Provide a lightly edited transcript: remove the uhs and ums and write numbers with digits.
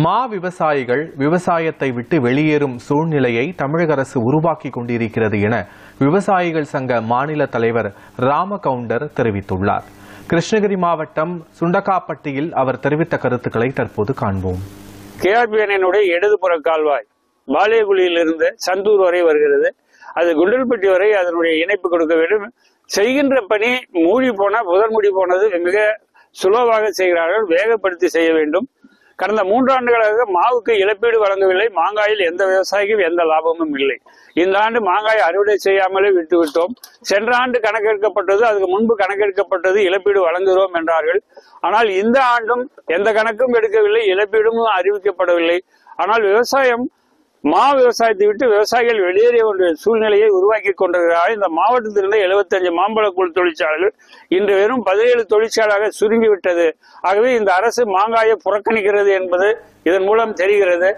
மா விவசாயிகள் விவசாயத்தை விட்டு வெளியேறும் சூழ்நிலையை தமிழக அரசு உருவாக்கி கொண்டிருக்கிறது என விவசாயிகள் சங்க மாநில தலைவர் ராமகவுண்டர் தெரிவித்துள்ளார். கிருஷ்ணகிரி மாவட்டம் சுண்டக்காப்பட்டியில் அவர் தெரிவித்த கருத்துக்களை தற்போது காண்போம். கேஆர்பிஎன்னுடைய இடதுபுற கால்வாய் பாலியகுழியிலிருந்து சந்தூர் வரை வருகிறது. அது குண்டல்பட்டி வரை அதனுடைய இணைப்பு கொடுக்க வேண்டும். செய்கின்ற பணி மூழ்கி போன புதன்முடி போனது மிக சுலபமாக செய்கிறார்கள். வேகப்படுத்தி செய்ய வேண்டும். கடந்த 3 ஆண்டுகளாக மாவுக்கு இழப்பீடு வழங்கவில்லை. மாங்காயில் எந்த விவசாயிக்கும் எந்த லாபமும் இல்லை. இந்த ஆண்டு மாங்காய் அறுவடை செய்யாமலே விட்டுவிட்டோம். சென்ற ஆண்டு கணக்கெடுக்கப்பட்டது, அதுக்கு முன்பு கணக்கெடுக்கப்பட்டது, இழப்பீடு வழங்குகிறோம் என்றார்கள். ஆனால் இந்த ஆண்டும் எந்த கணக்கும் எடுக்கவில்லை, இழப்பீடும் அறிவிக்கப்படவில்லை. ஆனால் மா விவசாயத்தை விட்டு விவசாயிகள் வெளியேறிய ஒரு சூழ்நிலையை உருவாக்கி கொண்டிருக்கிறார்கள். இந்த மாவட்டத்திலிருந்து 75 மாம்பழக்கூழ் தொழிற்சாலைகள் இன்று வெறும் 17 தொழிற்சாலையாக சுருங்கிவிட்டது. ஆகவே இந்த அரசு மாங்காயை புறக்கணிக்கிறது என்பது இதன் மூலம் தெரிகிறது.